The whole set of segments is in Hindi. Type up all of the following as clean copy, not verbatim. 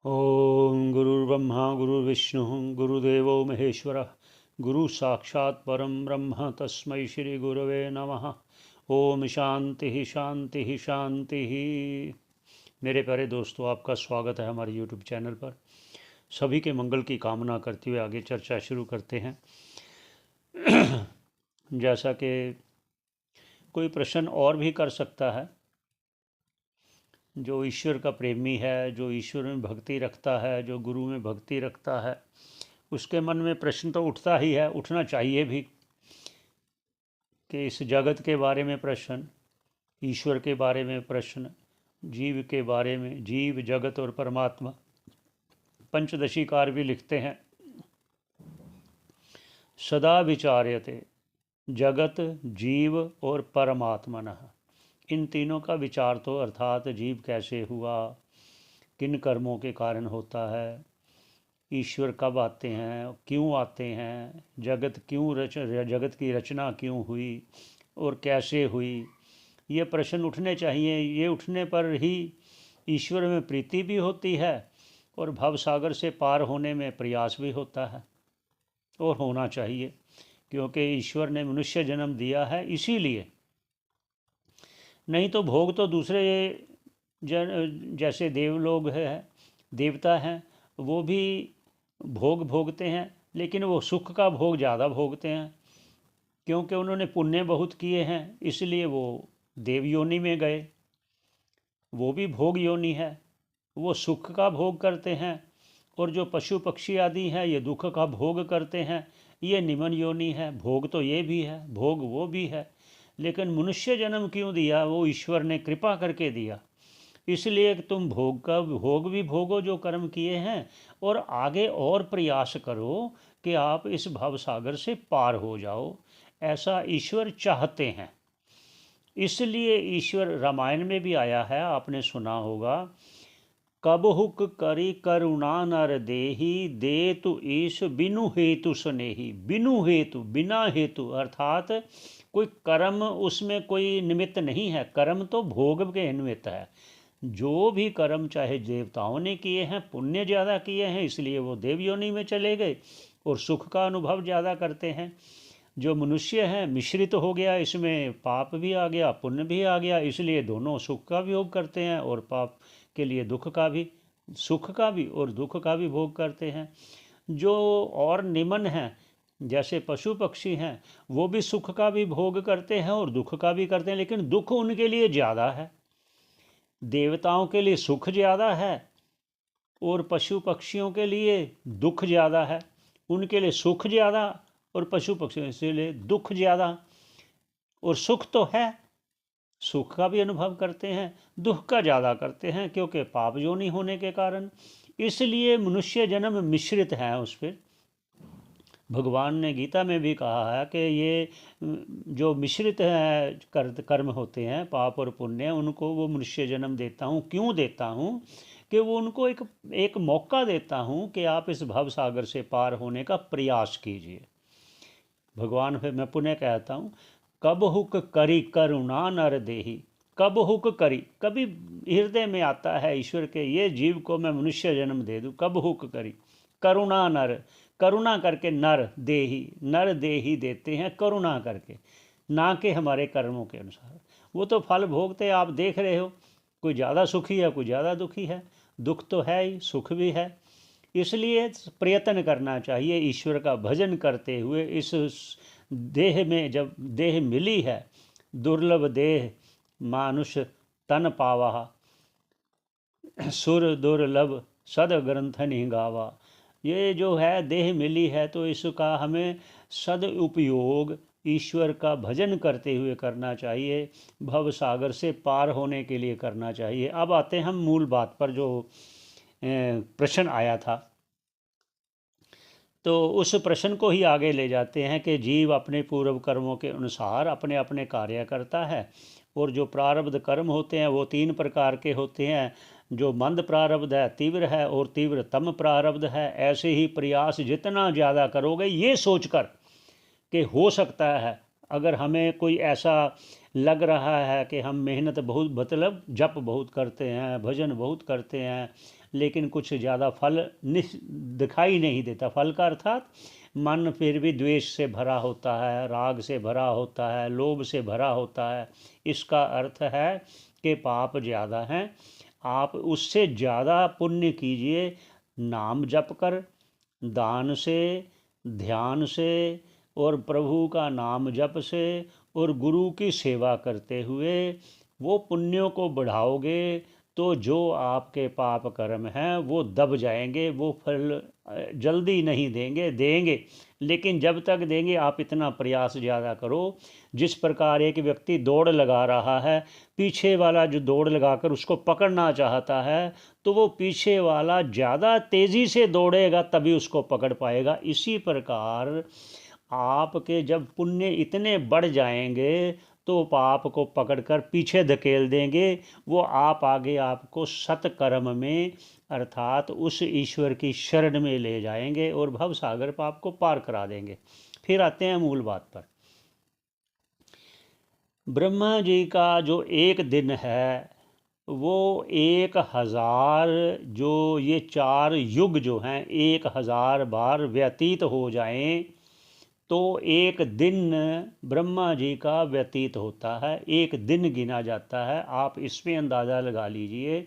ओम गुरुर्ब्रह्मा गुरुर्विष्णु गुरुदेवो महेश्वरः गुरु साक्षात् परम ब्रह्म तस्मै श्री गुरवे नमः। ओम शांति शांति शांति। मेरे प्यारे दोस्तों, आपका स्वागत है हमारे यूट्यूब चैनल पर। सभी के मंगल की कामना करते हुए आगे चर्चा शुरू करते हैं। जैसा कि कोई प्रश्न और भी कर सकता है, जो ईश्वर का प्रेमी है, जो ईश्वर में भक्ति रखता है, जो गुरु में भक्ति रखता है, उसके मन में प्रश्न तो उठता ही है, उठना चाहिए भी, कि इस जगत के बारे में प्रश्न, ईश्वर के बारे में प्रश्न, जीव के बारे में, जीव जगत और परमात्मा। पंचदशीकार भी लिखते हैं, सदा विचार्यते जगत जीव और परमात्मनः। इन तीनों का विचार तो, अर्थात जीव कैसे हुआ, किन कर्मों के कारण होता है, ईश्वर कब आते हैं, क्यों आते हैं, जगत की रचना क्यों हुई और कैसे हुई, ये प्रश्न उठने चाहिए। ये उठने पर ही ईश्वर में प्रीति भी होती है और भव सागर से पार होने में प्रयास भी होता है, और होना चाहिए, क्योंकि ईश्वर ने मनुष्य जन्म दिया है इसीलिए। नहीं तो भोग तो दूसरे जैसे देवलोग है, देवता हैं, वो भी भोग भोगते हैं, लेकिन वो सुख का भोग ज़्यादा भोगते हैं, क्योंकि उन्होंने पुण्य बहुत किए हैं, इसलिए वो देव योनि में गए। वो भी भोग योनि है, वो सुख का भोग करते हैं। और जो पशु पक्षी आदि हैं, ये दुख का भोग करते हैं, ये निमन योनि है। भोग तो ये भी है, भोग वो भी है, लेकिन मनुष्य जन्म क्यों दिया, वो ईश्वर ने कृपा करके दिया। इसलिए तुम भोग भी भोगो जो कर्म किए हैं, और आगे और प्रयास करो कि आप इस भव सागर से पार हो जाओ। ऐसा ईश्वर चाहते हैं। इसलिए ईश्वर रामायण में भी आया है, आपने सुना होगा, कब हुक करी करुणा नर देही, दे तु ईश बिनु हेतु स्नेही। बिनु हेतु, बिना हेतु, अर्थात कोई कर्म उसमें कोई निमित्त नहीं है। कर्म तो भोग के निमित्त है। जो भी कर्म चाहे देवताओं ने किए हैं, पुण्य ज़्यादा किए हैं, इसलिए वो देव योनि में चले गए और सुख का अनुभव ज़्यादा करते हैं। जो मनुष्य हैं, मिश्रित हो गया, इसमें पाप भी आ गया, पुण्य भी आ गया, इसलिए दोनों सुख का भी भोग करते हैं और पाप के लिए दुख का भी, सुख का भी और दुख का भी भोग करते हैं। जो और निमन हैं, जैसे पशु पक्षी हैं, वो भी सुख का भी भोग करते हैं और दुख का भी करते हैं, लेकिन दुख उनके लिए ज़्यादा है। देवताओं के लिए सुख ज़्यादा है और पशु पक्षियों के लिए दुख ज़्यादा है। उनके लिए सुख ज़्यादा और पशु पक्षियों के लिए दुख ज़्यादा। और सुख तो है, सुख का भी अनुभव करते हैं, दुख का ज़्यादा करते हैं, क्योंकि पाप योनि होने के कारण। इसलिए मनुष्य जन्म मिश्रित है उस पर। भगवान ने गीता में भी कहा है कि ये जो मिश्रित है कर्म होते हैं, पाप और पुण्य, उनको वो मनुष्य जन्म देता हूँ। क्यों देता हूँ? कि वो उनको एक मौका देता हूँ कि आप इस भव सागर से पार होने का प्रयास कीजिए। भगवान फिर मैं पुनः कहता हूँ, कब हुक करी करुणा नर देही। कब हुक करी, कभी हृदय में आता है ईश्वर के, ये जीव को मैं मनुष्य जन्म दे दूँ। कब हुक करी करुणा नर, करुणा करके, नर देही, नर देही देते हैं करुणा करके, ना कि हमारे कर्मों के अनुसार। वो तो फल भोगते, आप देख रहे हो, कोई ज़्यादा सुखी है, कोई ज़्यादा दुखी है। दुख तो है ही, सुख भी है। इसलिए प्रयत्न करना चाहिए ईश्वर का भजन करते हुए। इस देह में जब देह मिली है, दुर्लभ देह मानुष तन पावा, सुर दुर्लभ सद ग्रंथनि गावा। ये जो है देह मिली है, तो इसका हमें सद उपयोग ईश्वर का भजन करते हुए करना चाहिए, भव सागर से पार होने के लिए करना चाहिए। अब आते हैं हम मूल बात पर, जो प्रश्न आया था। तो उस प्रश्न को ही आगे ले जाते हैं कि जीव अपने पूर्व कर्मों के अनुसार अपने अपने कार्य करता है, और जो प्रारब्ध कर्म होते हैं वो तीन प्रकार के होते हैं। जो मंद प्रारब्ध है, तीव्र है, और तीव्रतम प्रारब्ध है। ऐसे ही प्रयास जितना ज़्यादा करोगे, ये सोचकर कि हो सकता है अगर हमें कोई ऐसा लग रहा है कि हम मेहनत बहुत मतलब जप बहुत करते हैं, भजन बहुत करते हैं, लेकिन कुछ ज़्यादा फल दिखाई नहीं देता। फल का अर्थात मन फिर भी द्वेष से भरा होता है, राग से भरा होता है, लोभ से भरा होता है। इसका अर्थ है कि पाप ज़्यादा हैं। आप उससे ज़्यादा पुण्य कीजिए नाम जप कर, दान से, ध्यान से और प्रभु का नाम जप से और गुरु की सेवा करते हुए वो पुण्यों को बढ़ाओगे तो जो आपके पाप कर्म हैं वो दब जाएंगे। वो फल जल्दी नहीं देंगे, देंगे, लेकिन जब तक देंगे आप इतना प्रयास ज़्यादा करो। जिस प्रकार एक व्यक्ति दौड़ लगा रहा है, पीछे वाला जो दौड़ लगाकर उसको पकड़ना चाहता है, तो वो पीछे वाला ज़्यादा तेज़ी से दौड़ेगा तभी उसको पकड़ पाएगा। इसी प्रकार आपके जब पुण्य इतने बढ़ जाएंगे तो पाप को पकड़कर पीछे धकेल देंगे। वो आप आगे आपको सत्कर्म में अर्थात उस ईश्वर की शरण में ले जाएंगे और भव सागर पाप को पार करा देंगे। फिर आते हैं मूल बात पर। ब्रह्मा जी का जो एक दिन है वो 1000 जो ये 4 युग जो हैं 1000 बार व्यतीत हो जाएं तो एक दिन ब्रह्मा जी का व्यतीत होता है, एक दिन गिना जाता है। आप इसमें अंदाज़ा लगा लीजिए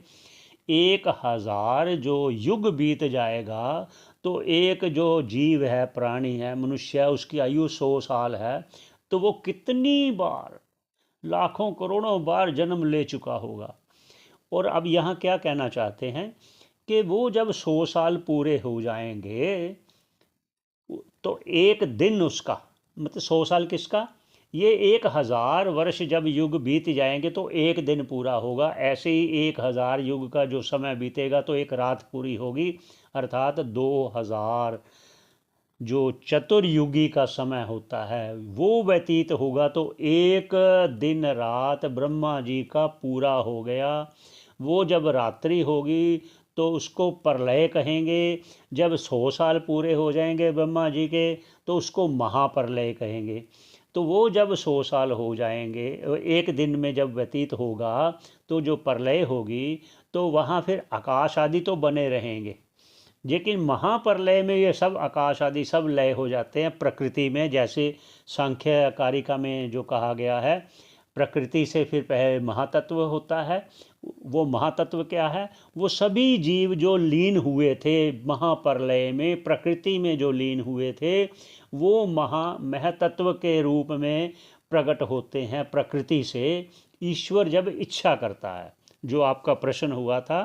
1000 जो युग बीत जाएगा तो एक जो जीव है, प्राणी है, मनुष्य है, उसकी आयु 100 साल है, तो वो कितनी बार, लाखों करोड़ों बार जन्म ले चुका होगा। और अब यहाँ क्या कहना चाहते हैं कि वो जब 100 साल पूरे हो जाएंगे तो एक दिन उसका मतलब 100 साल किसका, ये 1000 वर्ष जब युग बीत जाएंगे तो एक दिन पूरा होगा। ऐसे ही 1000 युग का जो समय बीतेगा तो एक रात पूरी होगी, अर्थात 2000 जो चतुर्युगी का समय होता है वो व्यतीत होगा। तो एक दिन रात ब्रह्मा जी का पूरा हो गया। वो जब रात्रि होगी तो उसको प्रलय कहेंगे। जब 100 साल पूरे हो जाएंगे ब्रह्मा जी के तो उसको महाप्रलय कहेंगे। तो वो जब 100 साल हो जाएंगे, एक दिन में जब व्यतीत होगा तो जो प्रलय होगी तो वहाँ फिर आकाश आदि तो बने रहेंगे, लेकिन महाप्रलय में ये सब आकाश आदि सब लय हो जाते हैं प्रकृति में। जैसे सांख्य कारिका में जो कहा गया है, प्रकृति से फिर पहले महातत्व होता है। वो महातत्व क्या है, वो सभी जीव जो लीन हुए थे महाप्रलय में, प्रकृति में जो लीन हुए थे, वो महतत्व के रूप में प्रकट होते हैं प्रकृति से। ईश्वर जब इच्छा करता है, जो आपका प्रश्न हुआ था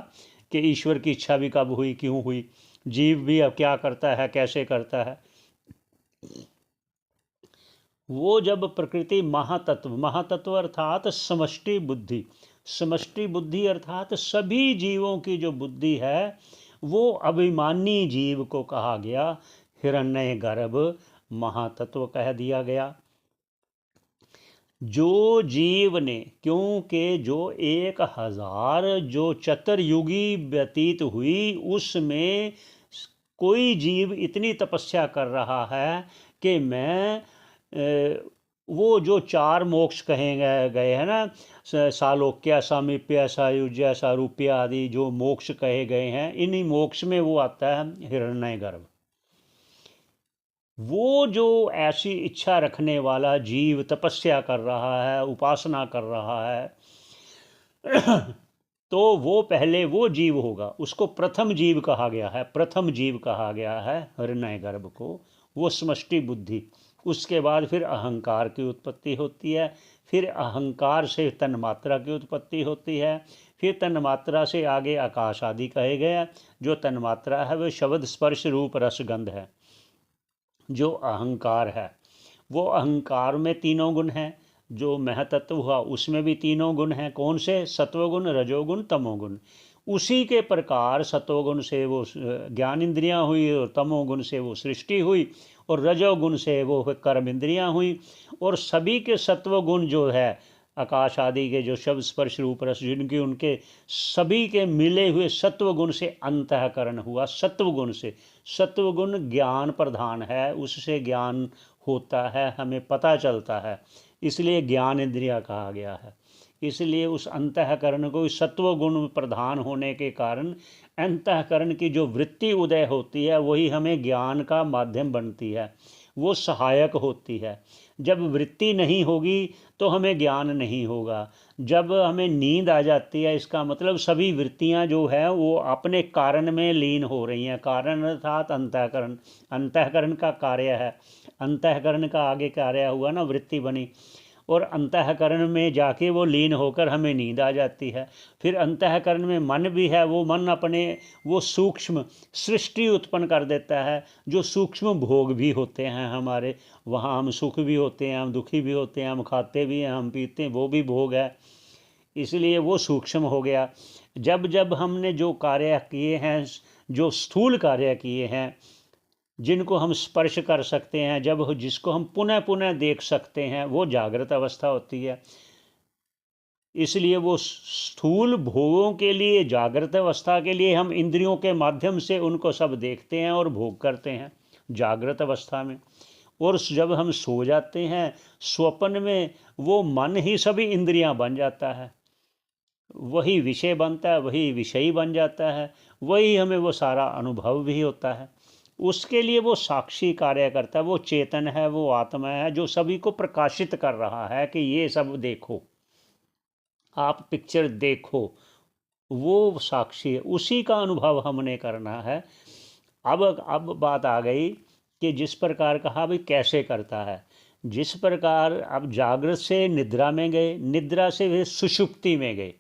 कि ईश्वर की इच्छा भी कब हुई, क्यों हुई, जीव भी अब क्या करता है, कैसे करता है, वो जब प्रकृति महातत्व, महातत्व अर्थात समष्टि बुद्धि, समष्टि बुद्धि अर्थात सभी जीवों की जो बुद्धि है वो अभिमानी जीव को कहा गया, हिरण्य गर्भ महातत्व कह दिया गया। जो जीव ने, क्योंकि जो 1000 जो चतुर्युगी व्यतीत हुई उसमें कोई जीव इतनी तपस्या कर रहा है कि मैं वो जो 4 मोक्ष कहे गए हैं ना, सालोक्य, सामीप्य, सायुज्य, सारूप्य आदि जो मोक्ष कहे गए हैं, इन्हीं मोक्ष में वो आता है हिरण्यगर्भ। वो जो ऐसी इच्छा रखने वाला जीव तपस्या कर रहा है, उपासना कर रहा है तो वो पहले वो जीव होगा, उसको प्रथम जीव कहा गया है, प्रथम जीव कहा गया है हिरण्यगर्भ को, वो समष्टि बुद्धि। उसके बाद फिर अहंकार की उत्पत्ति होती है, फिर अहंकार से तन्मात्रा की उत्पत्ति होती है, फिर तन्मात्रा से आगे आकाश आदि कहे गए। जो तन्मात्रा है वह शब्द स्पर्श रूप रस गंध है। जो अहंकार है वो अहंकार में तीनों गुण हैं, जो महतत्व हुआ उसमें भी तीनों गुण हैं। कौन से, सत्वगुण, रजोगुण, तमोगुण। उसी के प्रकार सत्वगुण से वो ज्ञान इंद्रियाँ हुई और तमोगुण से वो सृष्टि हुई और रजोगुण से वो कर्म इंद्रियाँ हुई। और सभी के सत्वगुण जो है आकाश आदि के जो शब्द स्पर्श रूप रस जिनकी, उनके सभी के मिले हुए सत्वगुण से अंतःकरण हुआ। सत्वगुण से, सत्वगुण ज्ञान प्रधान है, उससे ज्ञान होता है, हमें पता चलता है, इसलिए ज्ञान इंद्रिया कहा गया है। इसलिए उस अंतःकरण को सत्व गुण प्रधान होने के कारण अंतःकरण की जो वृत्ति उदय होती है वही हमें ज्ञान का माध्यम बनती है, वो सहायक होती है। जब वृत्ति नहीं होगी तो हमें ज्ञान नहीं होगा। जब हमें नींद आ जाती है इसका मतलब सभी वृत्तियां जो है वो अपने कारण में लीन हो रही हैं। कारण अर्थात अंतःकरण, अंतःकरण का कार्य है। अंतःकरण का आगे कार्य हुआ ना, वृत्ति बनी, और अंतःकरण में जाके वो लीन होकर हमें नींद आ जाती है। फिर अंतःकरण में मन भी है, वो मन अपने वो सूक्ष्म सृष्टि उत्पन्न कर देता है, जो सूक्ष्म भोग भी होते हैं हमारे। वहाँ हम सुख भी होते हैं, हम दुखी भी होते हैं, हम खाते भी हैं, हम पीते हैं, वो भी भोग है, इसलिए वो सूक्ष्म हो गया। जब जब हमने जो कार्य किए हैं, जो स्थूल कार्य किए हैं, जिनको हम स्पर्श कर सकते हैं, जब जिसको हम पुनः पुनः देख सकते हैं, वो जागृत अवस्था होती है। इसलिए वो स्थूल भोगों के लिए, जागृत अवस्था के लिए हम इंद्रियों के माध्यम से उनको सब देखते हैं और भोग करते हैं जागृत अवस्था में। और जब हम सो जाते हैं स्वप्न में, वो मन ही सभी इंद्रियां बन जाता है, वही विषय बनता है, वही विषयी बन जाता है, वही हमें वो सारा अनुभव भी होता है। उसके लिए वो साक्षी कार्य करता है, वो चेतन है, वो आत्मा है जो सभी को प्रकाशित कर रहा है कि ये सब देखो, आप पिक्चर देखो, वो साक्षी है, उसी का अनुभव हमने करना है। अब बात आ गई कि जिस प्रकार कहा भाई कैसे करता है। जिस प्रकार अब जागृत से निद्रा में गए, निद्रा से वे सुषुप्ति में गए,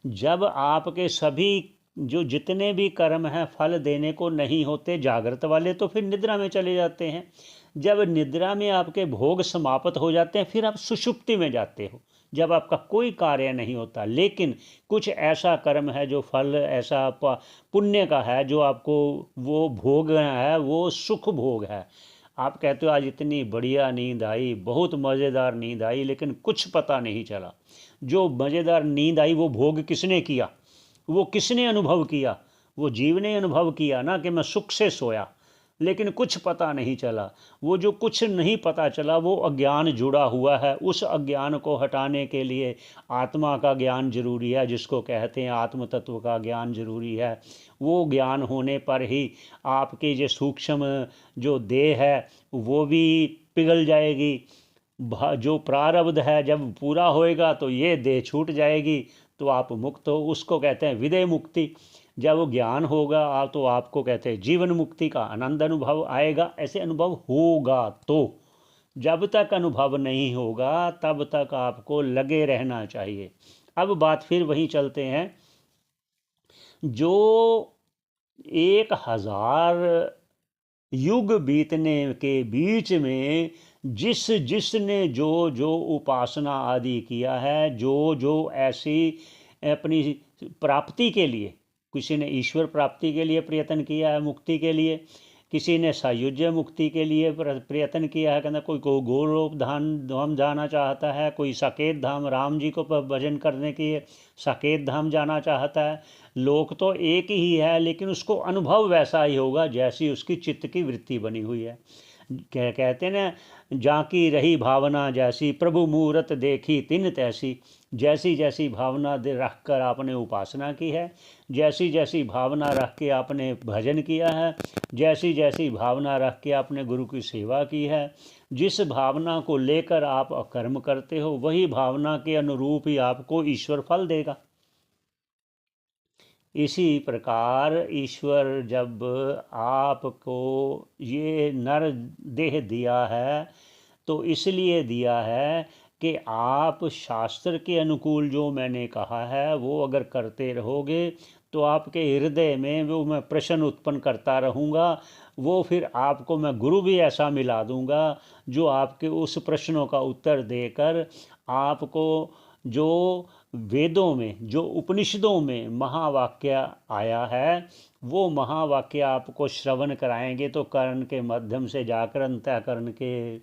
जब आपके सभी जो जितने भी कर्म हैं फल देने को नहीं होते जागृत वाले, तो फिर निद्रा में चले जाते हैं। जब निद्रा में आपके भोग समाप्त हो जाते हैं, फिर आप सुषुप्ति में जाते हो, जब आपका कोई कार्य नहीं होता, लेकिन कुछ ऐसा कर्म है जो फल ऐसा पुण्य का है जो आपको वो भोग है, वो सुख भोग है। आप कहते हो आज इतनी बढ़िया नींद आई, बहुत मज़ेदार नींद आई, लेकिन कुछ पता नहीं चला। जो मज़ेदार नींद आई वो भोग किसने किया, वो किसने अनुभव किया, वो जीव ने अनुभव किया ना कि मैं सुख से सोया, लेकिन कुछ पता नहीं चला। वो जो कुछ नहीं पता चला वो अज्ञान जुड़ा हुआ है। उस अज्ञान को हटाने के लिए आत्मा का ज्ञान जरूरी है, जिसको कहते हैं आत्म तत्व का ज्ञान जरूरी है। वो ज्ञान होने पर ही आपकी जो सूक्ष्म जो देह है वो भी पिघल जाएगी। जो प्रारब्ध है जब पूरा होएगा तो ये देह छूट जाएगी, तो आप मुक्त हो। उसको कहते हैं विदेह मुक्ति। जब वो ज्ञान होगा आप, तो आपको कहते हैं जीवन मुक्ति का आनंद अनुभव आएगा। ऐसे अनुभव होगा, तो जब तक अनुभव नहीं होगा तब तक आपको लगे रहना चाहिए। अब बात फिर वहीं चलते हैं, जो 1000 युग बीतने के बीच में जिसने जो जो उपासना आदि किया है, जो जो ऐसी अपनी प्राप्ति के लिए, किसी ने ईश्वर प्राप्ति के लिए प्रयत्न किया है, मुक्ति के लिए, किसी ने सायुज्य मुक्ति के लिए प्रयत्न किया है, कहना कोई को गोलोक धाम जाना चाहता है, कोई साकेत धाम राम जी को भजन करने के लिए साकेत धाम जाना चाहता है। लोक तो एक ही है, लेकिन उसको अनुभव वैसा ही होगा जैसी उसकी चित्त की वृत्ति बनी हुई है। कहते ना, जाकी रही भावना जैसी, प्रभु मूरत देखी तिन तैसी। जैसी जैसी भावना रख कर आपने उपासना की है, जैसी जैसी भावना रख के आपने भजन किया है, जैसी जैसी भावना रख के आपने गुरु की सेवा की है, जिस भावना को लेकर आप कर्म करते हो, वही भावना के अनुरूप ही आपको ईश्वर फल देगा। इसी प्रकार ईश्वर जब आपको ये नर देह दिया है, तो इसलिए दिया है कि आप शास्त्र के अनुकूल जो मैंने कहा है वो अगर करते रहोगे तो आपके हृदय में वो मैं प्रश्न उत्पन्न करता रहूँगा। वो फिर आपको मैं गुरु भी ऐसा मिला दूँगा जो आपके उस प्रश्नों का उत्तर देकर आपको जो वेदों में, जो उपनिषदों में महावाक्य आया है, वो महावाक्य आपको श्रवण कराएंगे, तो कर्ण के माध्यम से जाकर अंतःकरण के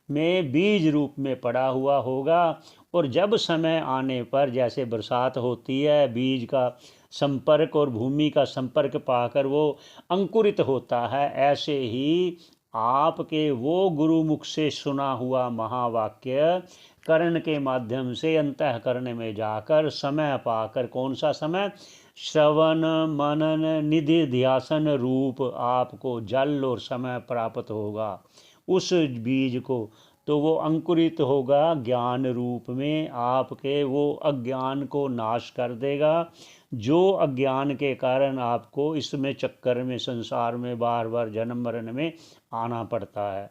में बीज रूप में पड़ा हुआ होगा। और जब समय आने पर, जैसे बरसात होती है, बीज का संपर्क और भूमि का संपर्क पाकर वो अंकुरित होता है, ऐसे ही आपके वो गुरुमुख से सुना हुआ महावाक्य कर्ण के माध्यम से अंतःकरण में जाकर समय पाकर, कौन सा समय, श्रवण मनन निधि ध्यासन रूप आपको जल और समय प्राप्त होगा। उस बीज को तो वो अंकुरित होगा ज्ञान रूप में, आपके वो अज्ञान को नाश कर देगा, जो अज्ञान के कारण आपको इसमें चक्कर में, संसार में बार बार जन्म मरण में आना पड़ता है।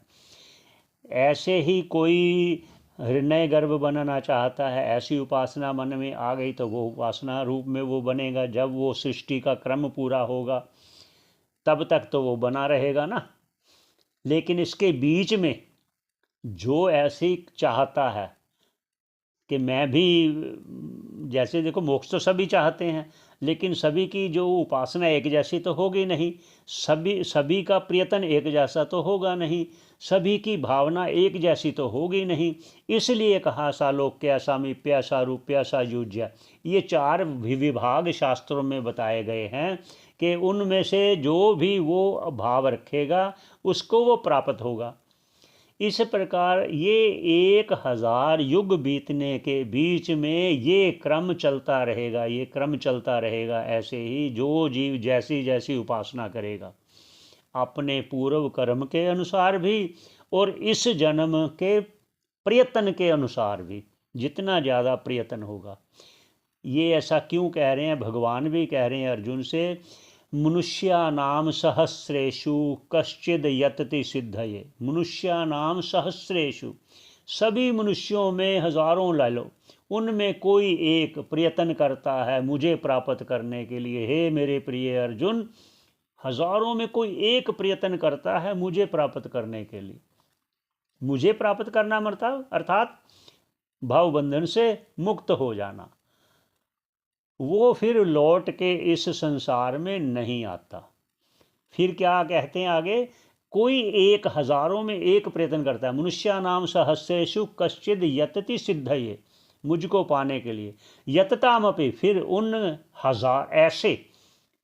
ऐसे ही कोई हृदय गर्भ बनना चाहता है, ऐसी उपासना मन में आ गई तो वो उपासना रूप में वो बनेगा। जब वो सृष्टि का क्रम पूरा होगा तब तक तो वो बना रहेगा ना। लेकिन इसके बीच में जो ऐसी चाहता है कि मैं भी, जैसे देखो मोक्ष तो सभी चाहते हैं, लेकिन सभी की जो उपासना एक जैसी तो होगी नहीं, सभी का प्रयत्न एक जैसा तो होगा नहीं, सभी की भावना एक जैसी तो होगी नहीं। इसलिए कहा सालोक्य सामीप्य सारूप्य सायुज्य, ये 4 विभाग शास्त्रों में बताए गए हैं कि उनमें से जो भी वो भाव रखेगा उसको वो प्राप्त होगा। इस प्रकार ये 1000 युग बीतने के बीच में ये क्रम चलता रहेगा, ये क्रम चलता रहेगा। ऐसे ही जो जीव जैसी जैसी उपासना करेगा अपने पूर्व कर्म के अनुसार भी और इस जन्म के प्रयत्न के अनुसार भी, जितना ज़्यादा प्रयत्न होगा। ये ऐसा क्यों कह रहे हैं, भगवान भी कह रहे हैं अर्जुन से, मनुष्यानाम सहस्रेषु कश्चिद यतति सिद्धये। मनुष्यानाम सहस्रेषु, सभी मनुष्यों में हजारों ले लो, उनमें कोई एक प्रयत्न करता है मुझे प्राप्त करने के लिए। हे मेरे प्रिय अर्जुन, हजारों में कोई एक प्रयत्न करता है मुझे प्राप्त करने के लिए। मुझे प्राप्त करना मतलब अर्थात भावबंधन से मुक्त हो जाना। वो फिर लौट के इस संसार में नहीं आता। फिर क्या कहते हैं आगे, कोई एक, हजारों में एक प्रयत्न करता है। मनुष्यानाम सहस्रेषु कश्चिद यतति सिद्धये, मुझको पाने के लिए। यततामपि, फिर उन हजार, ऐसे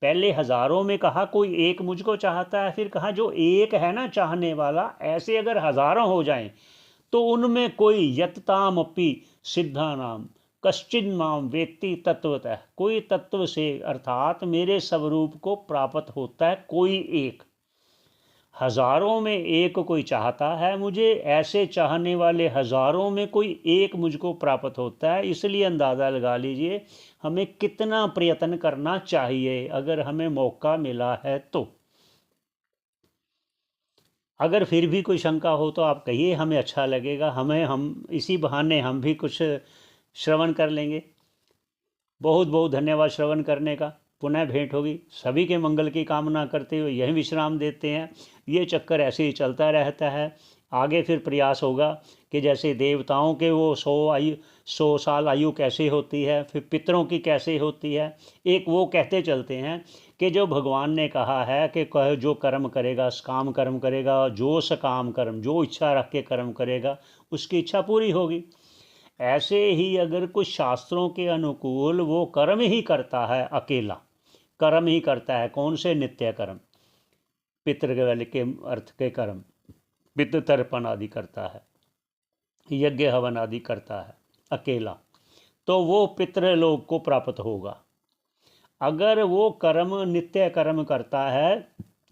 पहले हजारों में कहा कोई एक मुझको चाहता है, फिर कहा जो एक है ना चाहने वाला, ऐसे अगर हजारों हो जाएं तो उनमें कोई यततामपि सिद्धानाम कश्चिन माम वेत्ति तत्वतः, कोई तत्व से अर्थात मेरे स्वरूप को प्राप्त होता है कोई एक। हजारों में एक कोई चाहता है मुझे, ऐसे चाहने वाले हजारों में कोई एक मुझको प्राप्त होता है। इसलिए अंदाज़ा लगा लीजिए हमें कितना प्रयत्न करना चाहिए अगर हमें मौका मिला है तो। अगर फिर भी कोई शंका हो तो आप कहिए, हमें अच्छा लगेगा, हम इसी बहाने हम भी कुछ श्रवण कर लेंगे। बहुत बहुत धन्यवाद श्रवण करने का। पुनः भेंट होगी। सभी के मंगल की कामना करते हुए यही विश्राम देते हैं। ये चक्कर ऐसे ही चलता रहता है। आगे फिर प्रयास होगा कि जैसे देवताओं के वो 100 साल आयु कैसे होती है, फिर पितरों की कैसे होती है, एक वो कहते चलते हैं कि जो भगवान ने कहा है कि जो कर्म करेगा, सकाम कर्म करेगा, जो सकाम कर्म, जो इच्छा रख के कर्म करेगा उसकी इच्छा पूरी होगी। ऐसे ही अगर कुछ शास्त्रों के अनुकूल वो कर्म ही करता है, अकेला कर्म ही करता है, कौन से, नित्य कर्म, पितृ के अर्थ के कर्म, पितृ तर्पण आदि करता है, यज्ञ हवन आदि करता है अकेला, तो वो पितृलोक को प्राप्त होगा। अगर वो कर्म नित्य कर्म करता है,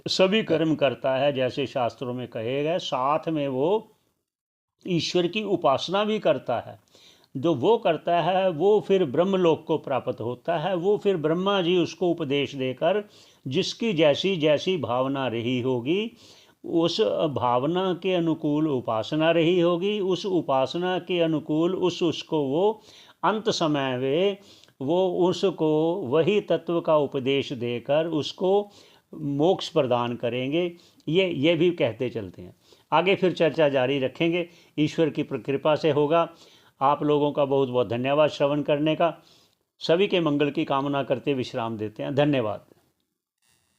सभी कर्म करता है जैसे शास्त्रों में कहे गए, साथ में वो ईश्वर की उपासना भी करता है, जो वो करता है वो फिर ब्रह्मलोक को प्राप्त होता है। वो फिर ब्रह्मा जी उसको उपदेश देकर जिसकी जैसी जैसी भावना रही होगी, उस भावना के अनुकूल उपासना रही होगी, उस उपासना के अनुकूल उसको वो अंत समय में वो उसको वही तत्व का उपदेश देकर उसको मोक्ष प्रदान करेंगे। ये भी कहते चलते हैं। आगे फिर चर्चा जारी रखेंगे, ईश्वर की कृपा से होगा। आप लोगों का बहुत बहुत धन्यवाद श्रवण करने का। सभी के मंगल की कामना करते विश्राम देते हैं। धन्यवाद।